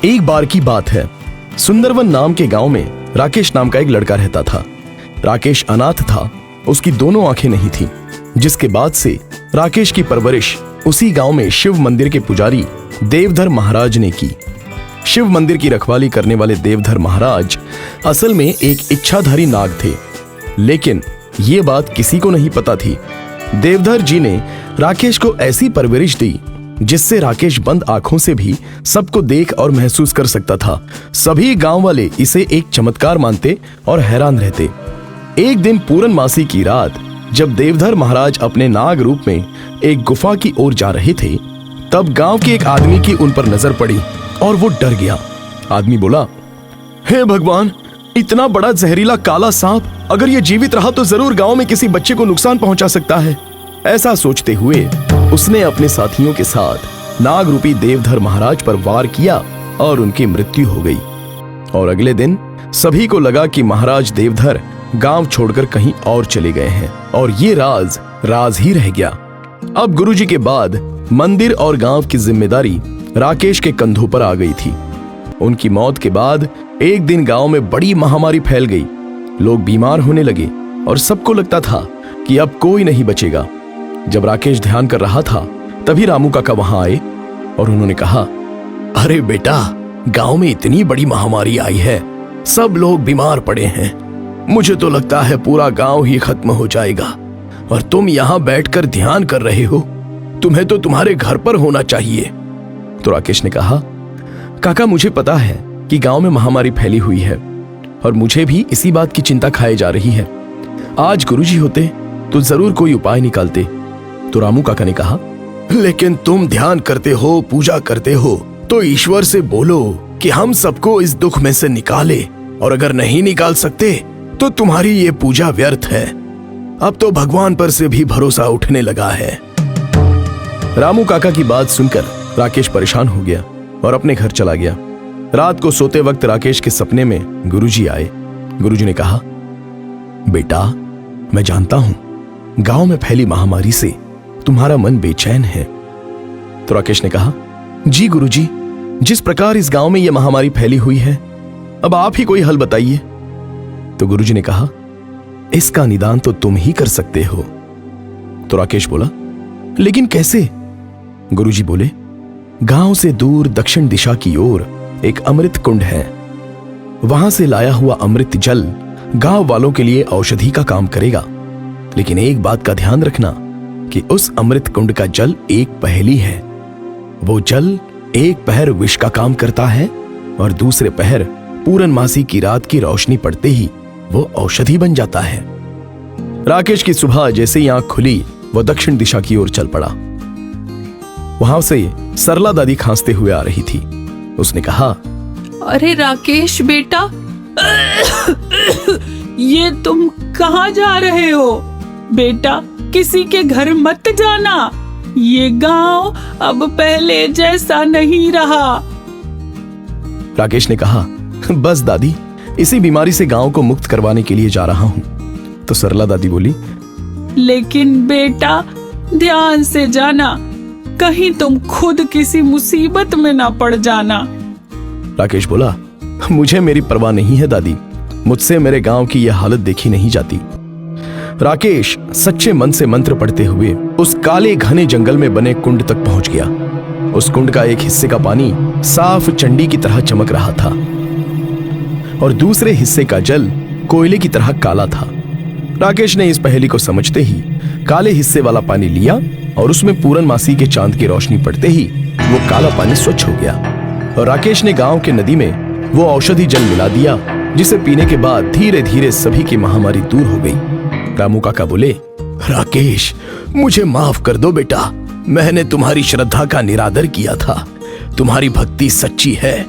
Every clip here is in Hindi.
एक बार की बात है, सुंदरवन नाम के गांव में राकेश नाम का एक लड़का रहता था। राकेश अनाथ था, उसकी दोनों आंखें नहीं थीं, जिसके बाद से राकेश की परवरिश उसी गांव में शिव मंदिर के पुजारी देवधर महाराज ने की। शिव मंदिर की रखवाली करने वाले देवधर महाराज असल में एक इच्छाधारी नाग थे, लेकिन ये बात किसी को नहीं पता थी। देवधर जी ने राकेश को ऐसी परवरिश दी जिससे राकेश बंद आंखों से भी सबको देख और महसूस कर सकता था। सभी गांव वाले इसे एक चमत्कार मानते और हैरान रहते। एक दिन पूर्णमासी की रात जब देवधर महाराज अपने नाग रूप में एक गुफा की ओर जा रहे थे, तब गांव के एक आदमी की उन पर नजर पड़ी और वो डर गया। आदमी बोला, हे भगवान, इतना बड़ा जहरीला काला सांप अगर ये जीवित रहा तो जरूर गांव में किसी बच्चे को नुकसान पहुंचा सकता है। ऐसा सोचते हुए उसने अपने साथियों के साथ नाग रूपी देवधर महाराज पर वार किया और उनकी मृत्यु हो गई। और अगले दिन सभी को लगा कि महाराज देवधर गांव छोड़कर कहीं और चले गए हैं और ये राज ही रह गया। अब गुरुजी के बाद मंदिर और गांव की जिम्मेदारी राकेश के कंधों पर आ गई थी। उनकी मौत के बाद एक दिन गांव में बड़ी महामारी फैल गई। लोग बीमार होने लगे और सबको लगता था कि अब कोई नहीं बचेगा। जब राकेश ध्यान कर रहा था तभी रामू काका वहां आए और उन्होंने कहा, अरे बेटा, गांव में इतनी बड़ी महामारी आई है, सब लोग बीमार पड़े हैं। मुझे तो लगता है पूरा गांव ही खत्म हो जाएगा और तुम यहाँ बैठकर ध्यान कर रहे हो। तुम्हें तो तुम्हारे घर पर होना चाहिए। तो राकेश ने कहा, काका, मुझे पता है कि गांव में महामारी फैली हुई है और मुझे भी इसी बात की चिंता खाए जा रही है। आज गुरुजी होते तो जरूर कोई उपाय निकालते। तो रामू काका ने कहा, लेकिन तुम ध्यान करते हो, पूजा करते हो, तो ईश्वर से बोलो कि हम सबको इस दुख में से निकाले, और अगर नहीं निकाल सकते तो तुम्हारी ये पूजा व्यर्थ है। अब तो भगवान पर से भी भरोसा उठने लगा है। रामू काका की बात सुनकर राकेश परेशान हो गया और अपने घर चला गया। रात को सोते वक्त राकेश के सपने में गुरुजी आए। गुरुजी ने कहा, बेटा, मैं जानता हूं गांव में फैली महामारी से तुम्हारा मन बेचैन है। तो राकेश ने कहा, जी गुरुजी, जिस प्रकार इस गांव में यह महामारी फैली हुई है, अब आप ही कोई हल बताइए। तो गुरुजी ने कहा, इसका निदान तो तुम ही कर सकते हो। तो राकेश बोला, लेकिन कैसे? गुरुजी बोले, गांव से दूर दक्षिण दिशा की ओर एक अमृत कुंड है। वहां से लाया हुआ अमृत जल गांव वालों के लिए औषधि का काम करेगा। लेकिन एक बात का ध्यान रखना कि उस अमृत कुंड का जल एक पहेली है। वो जल एक पहर विष का काम करता है और दूसरे पहर पूर्णमासी की रात की रोशनी पड़ते ही वो औषधि बन जाता है। राकेश की सुबह जैसे ही आंख खुली, वो दक्षिण दिशा की ओर चल पड़ा। वहां से सरला दादी खांसते हुए आ रही थी। उसने कहा, अरे राकेश बेटा, ये तुम कहाँ जा रहे हो? बेटा, किसी के घर मत जाना। ये गांव अब पहले जैसा नहीं रहा। राकेश ने कहा, बस दादी, इसी बीमारी से गांव को मुक्त करवाने के लिए जा रहा हूं। तो सरला दादी बोली, लेकिन बेटा, ध्यान से जाना, कहीं तुम खुद किसी मुसीबत में ना पड़ जाना। राकेश बोला, मुझे मेरी परवाह नहीं है दादी, मुझसे मेरे गांव की यह हालत देखी नहीं जाती। राकेश सच्चे मन से मंत्र पढ़ते हुए उस काले घने जंगल में बने कुंड तक पहुंच गया। उस कुंड का एक हिस्से का पानी साफ चंडी की तरह चमक रहा था और दूसरे हिस्से का जल कोयले की तरह काला था। राकेश ने इस पहेली को समझते ही काले हिस्से वाला पानी लिया और उसमें पूर्णमासी के चांद की रोशनी पड़ते ही वो काला पानी स्वच्छ हो गया और राकेश ने गांव के नदी में वो औषधि जल मिला दिया, जिसे पीने के बाद धीरे धीरे सभी की महामारी दूर हो गई। रामू काका बोले, राकेश, मुझे माफ कर दो बेटा, मैंने तुम्हारी श्रद्धा का निरादर किया था। तुम्हारी भक्ति सच्ची है।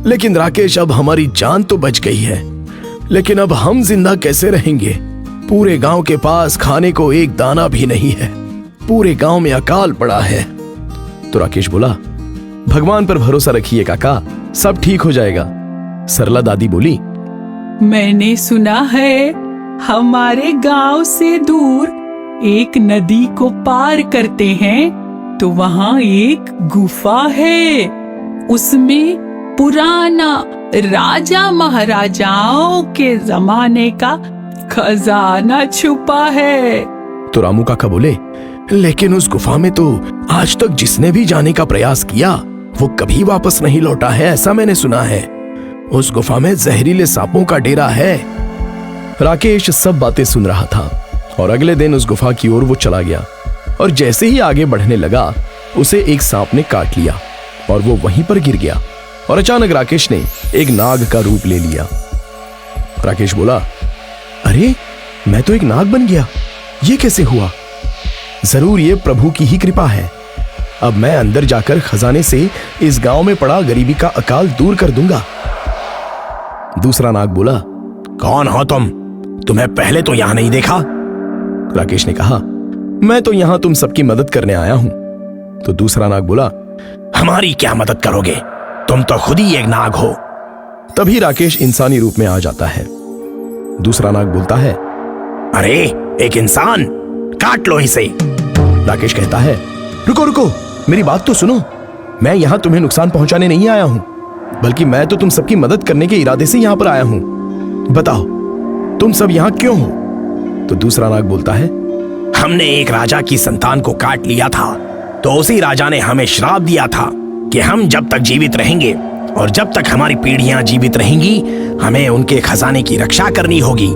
लेकिन राकेश, अब हमारी जान तो बच गई है, लेकिन अब हम जिंदा कैसे रहेंगे? पूरे गांव के पास खाने को एक दाना भी नहीं है। पूरे गांव में अकाल पड़ा है। तो राकेश बोला, भगवान पर भरोसा रखिए काका, सब ठीक हो जाएगा। सरला दादी बोली, मैंने सुना है हमारे गांव से दूर एक नदी को पार करते हैं तो वहां एक गुफा है। उसमें पुराना राजा महाराजाओं के जमाने का खजाना छुपा है। तो रामू काका बोले, लेकिन उस गुफा में तो आज तक जिसने भी जाने का प्रयास किया वो कभी वापस नहीं लौटा है, ऐसा मैंने सुना है। उस गुफा में जहरीले सांपों का डेरा है। राकेश सब बातें सुन रहा था और अगले दिन उस गुफा की ओर वो चला गया और जैसे ही आगे बढ़ने लगा उसे एक सांप ने काट लिया और वो वहीं पर गिर गया और अचानक राकेश ने एक नाग का रूप ले लिया। राकेश बोला, अरे मैं तो एक नाग बन गया, ये कैसे हुआ? जरूर ये प्रभु की ही कृपा है। अब मैं अंदर जाकर खजाने से इस गांव में पड़ा गरीबी का अकाल दूर कर दूंगा। दूसरा नाग बोला, कौन हो तुम? तुम्हें पहले तो यहां नहीं देखा। राकेश ने कहा, मैं तो यहां तुम सबकी मदद करने आया हूं। तो दूसरा नाग बोला, हमारी क्या मदद करोगे, तुम तो खुद ही एक नाग हो। तभी राकेश इंसानी रूप में आ जाता है। दूसरा नाग बोलता है, अरे एक इंसान, काट लो इसे। राकेश कहता है, रुको रुको, मेरी बात तो सुनो। मैं यहां तुम्हें नुकसान पहुंचाने नहीं आया हूं, बल्कि मैं तो तुम सबकी मदद करने के इरादे से यहां पर आया हूं। बताओ तुम सब यहां क्यों हो? तो दूसरा नाग बोलता है, हमने एक राजा की संतान को काट लिया था, तो उसी राजा ने हमें श्राप दिया था कि हम जब तक जीवित रहेंगे और जब तक हमारी पीढ़ियां जीवित रहेंगी हमें उनके खजाने की रक्षा करनी होगी।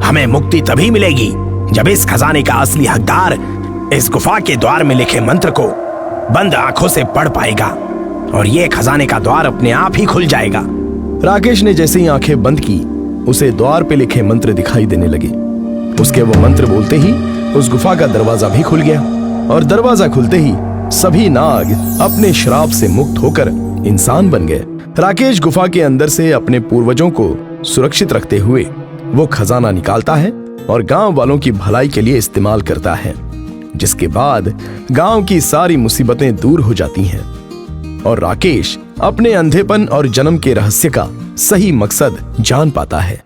हमें मुक्ति तभी मिलेगी जब इस खजाने का असली हकदार इस गुफा के द्वार में लिखे मंत्र को बंद आंखों से पढ़ पाएगा और ये खजाने का द्वार अपने आप ही खुल जाएगा। राकेश ने जैसे ही आंखें बंद की उसे द्वार पे लिखे मंत्र दिखाई देने लगे। उसके वो मंत्र बोलते ही उस गुफा का दरवाजा भी खुल गया और दरवाजा खुलते ही सभी नाग अपने श्राप से मुक्त होकर इंसान बन गए। राकेश गुफा के अंदर से अपने पूर्वजों को सुरक्षित रखते हुए वो खजाना निकालता है और गांव वालों की भलाई के लिए इस्तेमाल करता है, जिसके बाद गांव की सारी मुसीबतें दूर हो जाती हैं और राकेश अपने अंधेपन और जन्म के रहस्य का सही मकसद जान पाता है।